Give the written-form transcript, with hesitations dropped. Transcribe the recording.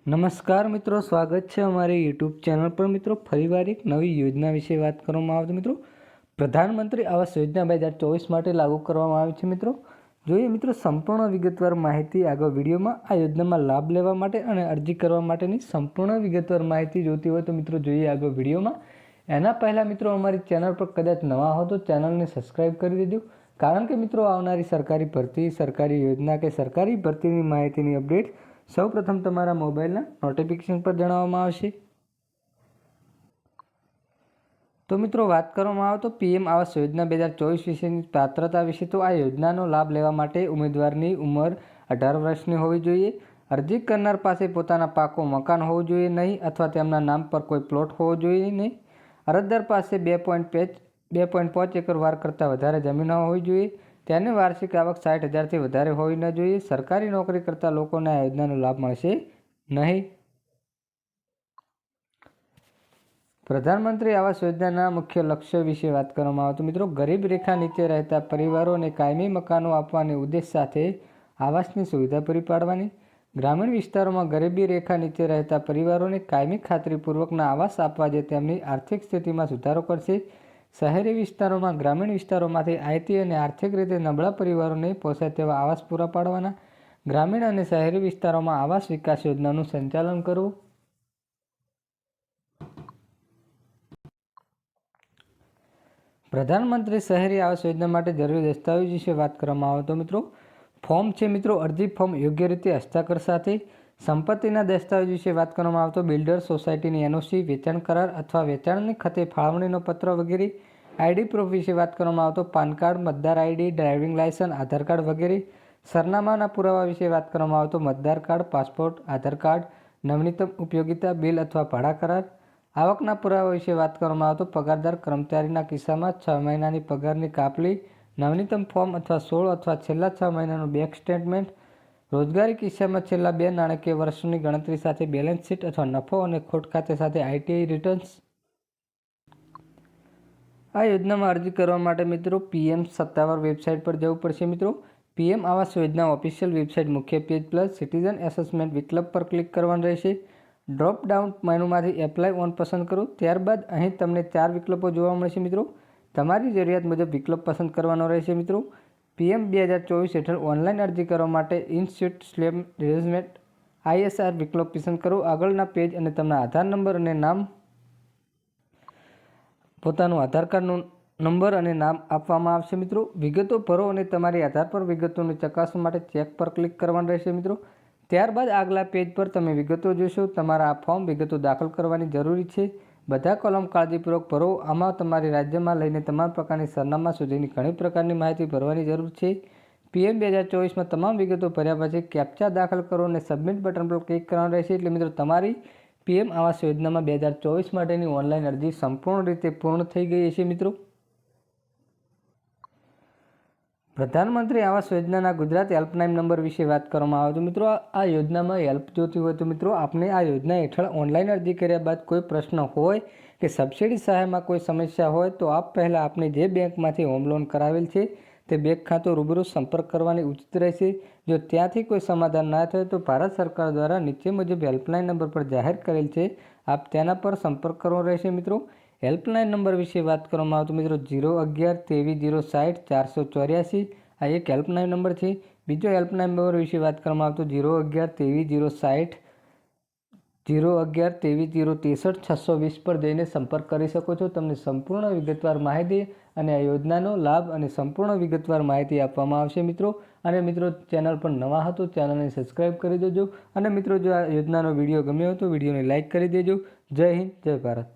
નમસ્કાર મિત્રો, સ્વાગત છે અમારી યુટ્યુબ ચેનલ પર। મિત્રો ફરીવાર એક નવી યોજના વિશે વાત કરવામાં આવે તો મિત્રો પ્રધાનમંત્રી આવાસ યોજના 2024 માટે લાગુ કરવામાં આવી છે। મિત્રો જોઈએ મિત્રો સંપૂર્ણ વિગતવાર માહિતી આગળ વિડીયોમાં। આ યોજનામાં લાભ લેવા માટે અને અરજી કરવા માટેની સંપૂર્ણ વિગતવાર માહિતી જોતી હોય તો મિત્રો જોઈએ આગળ વિડીયોમાં। એના પહેલાં મિત્રો અમારી ચેનલ પર કદાચ નવા હો તો ચેનલને સબસ્ક્રાઈબ કરી દેજો, કારણ કે મિત્રો આવનારી સરકારી ભરતી, સરકારી યોજના કે સરકારી ભરતીની માહિતીની અપડેટ સૌપ્રથમ તમારા મોબાઈલના નોટિફિકેશન પર જણાવવામાં આવશે। તો મિત્રો વાત કરવામાં આવે તો પીએમ આવાસ યોજના 2024 વિશેની પાત્રતા વિશે। તો આ યોજનાનો લાભ લેવા માટે ઉમેદવારની ઉંમર 18 વર્ષની હોવી જોઈએ। અરજી કરનાર પાસે પોતાના પાકો મકાન હોવું જોઈએ નહીં, અથવા તેમના નામ પર કોઈ પ્લોટ હોવો જોઈએ નહીં। અરજદાર પાસે 2.5 એકર વાર કરતાં વધારે જમીન હોવી જોઈએ। તેને વાર્ષિક આવક 60,000થી વધારે હોવી ન જોઈએ। સરકારી નોકરી કરતા લોકોને આ યોજનાનો લાભ મળશે નહીં। પ્રધાનમંત્રી આવાસ યોજનાના મુખ્ય લક્ષ્યો વિશે વાત કરવામાં આવે તો મિત્રો ગરીબ રેખા નીચે રહેતા પરિવારોને કાયમી મકાનો આપવાના ઉદ્દેશ સાથે આવાસની સુવિધા પૂરી પાડવાની, ગ્રામીણ વિસ્તારોમાં ગરીબી રેખા નીચે રહેતા પરિવારોને કાયમી ખાતરીપૂર્વકના આવાસ આપવા જે તેમની આર્થિક સ્થિતિમાં સુધારો કરશે। શહેરી વિસ્તારોમાં ગ્રામીણ વિસ્તારોમાંથી આઈટી અને આર્થિક રીતે નબળા પરિવારોને પોસાય તેવા આવાસ પૂરા પાડવાના, ગ્રામીણ અને શહેરી વિસ્તારોમાં આવાસ વિકાસ યોજનાનું સંચાલન કરવું। પ્રધાનમંત્રી શહેરી આવાસ યોજના માટે જરૂરી દસ્તાવેજ વિશે વાત કરવામાં આવે તો મિત્રો ફોર્મ છે। મિત્રો અરજી ફોર્મ યોગ્ય રીતે હસ્તાક્ષર સાથે સંપત્તિના દસ્તાવેજ વિશે વાત કરવામાં આવે તો બિલ્ડર સોસાયટીની એનઓસી, વેચાણ કરાર અથવા વેચાણની ખાતે ફાળવણીનો પત્ર વગેરે। આઈડી પ્રૂફ વિશે વાત કરવામાં આવે તો પાન કાર્ડ, મતદાર આઈડી, ડ્રાઇવિંગ લાયસન્સ, આધાર કાર્ડ વગેરે। સરનામાના પુરાવા વિશે વાત કરવામાં આવે તો મતદાર કાર્ડ, પાસપોર્ટ, આધાર કાર્ડ, નવીનતમ ઉપયોગિતા બિલ અથવા ભાડા કરાર। આવકના પુરાવા વિશે વાત કરવામાં આવે તો પગારદાર કર્મચારીના કિસ્સામાં 6 મહિનાની પગારની કાપલી, નવીનતમ ફોર્મ અથવા 16 અથવા છેલ્લા 6 મહિનાનું બેંક સ્ટેટમેન્ટ। રોજગારી કિસ્સામાં છેલ્લા 2 નાણાકીય વર્ષની ગણતરી સાથે બેલેન્સ શીટ અથવા નફો અને ખોટ ખાતે સાથે આઈટીઆઈ રિટર્ન્સ। આ યોજનામાં અરજી કરવા માટે મિત્રો પીએમ સત્તાવાર વેબસાઇટ પર જવું પડશે। મિત્રો PM Awas Yojana official website મુખ્ય પેજ પ્લસ સિટીઝન એસેસમેન્ટ વિકલ્પ પર ક્લિક કરવાનું રહેશે। ડ્રોપ ડાઉન મેનુમાંથી એપ્લાય ઓન પસંદ કરો। ત્યારબાદ અહીં તમને 4 વિકલ્પો જોવા મળશે। મિત્રો તમારી જરૂરિયાત મુજબ વિકલ્પ પસંદ કરવાનો રહેશે। મિત્રો પીએમ 2024 હેઠળ ઓનલાઈન અરજી કરવા માટે ઇન્સ્ટિટ્યુટ/રેઝિડેન્ટ ISR વિકલ્પ પસંદ કરો। આગળના પેજ અને તમારા આધાર નંબર અને નામ, પોતાનું આધાર કાર્ડનો નંબર અને નામ આપવામાં આવશે। મિત્રો વિગતો ભરો અને તમારી આધાર પર વિગતોને ચકાસવા માટે ચેક પર ક્લિક કરવાનું રહેશે। મિત્રો ત્યારબાદ આગલા પેજ પર તમે વિગતો જોશો। તમારા આ ફોર્મ વિગતો દાખલ કરવાની જરૂરી છે। બધા કોલમ કાળજીપૂર્વક ભરો। આમાં તમારી રાજ્યમાં લઈને તમામ પ્રકારની સરનામા સુધીની ઘણી પ્રકારની માહિતી ભરવાની જરૂર છે। પીએમ 2024માં તમામ વિગતો ભર્યા પછી કેપ્ચા દાખલ કરો અને સબમિટ બટન પર ક્લિક કરવાનું રહેશે। એટલે મિત્રો તમારી પીએમ આવાસ યોજનામાં 2024 માટેની ઓનલાઈન અરજી સંપૂર્ણ રીતે પૂર્ણ થઈ ગઈ છે। મિત્રો પ્રધાનમંત્રી આવાસ યોજનાના ગુજરાત હેલ્પલાઇન નંબર વિશે વાત કરવામાં આવે તો મિત્રો આ યોજનામાં હેલ્પ જોતી હોય તો મિત્રો આપને આ યોજના હેઠળ ઓનલાઈન અરજી કર્યા બાદ કોઈ પ્રશ્ન હોય કે સબસિડી સહાયમાં કોઈ સમસ્યા હોય તો આપ પહેલાં આપને જે બેંકમાંથી હોમ લોન કરાવેલ છે તે બેંક ખાતું રૂબરૂ સંપર્ક કરવાની ઉચિત રહેશે। જો ત્યાંથી કોઈ સમાધાન ના થાય તો ભારત સરકાર દ્વારા નીચે મુજબ હેલ્પલાઇન નંબર પર જાહેર કરેલ છે, આપ તેના પર સંપર્ક કરવો રહેશે। મિત્રો હેલ્પલાઇન નંબર વિશે વાત કરવામાં આવે તો મિત્રો 011 23 060 484 આ એક હેલ્પલાઇન નંબર છે। બીજો હેલ્પલાઇન નંબર વિશે વાત કરવામાં આવે તો 011 23 060 011 23 063 620 પર જઈને સંપર્ક કરી શકો છો। તમને સંપૂર્ણ વિગતવાર માહિતી અને આ યોજનાનો લાભ અને સંપૂર્ણ વિગતવાર માહિતી આપવામાં આવશે। મિત્રો અને મિત્રો ચેનલ પર નવા હો તો ચેનલને સબસ્ક્રાઈબ કરી દેજો। અને મિત્રો જો આ યોજનાનો વિડીયો ગમ્યો હોય તો વિડીયોને લાઇક કરી દેજો। જય હિન્દ, જય ભારત।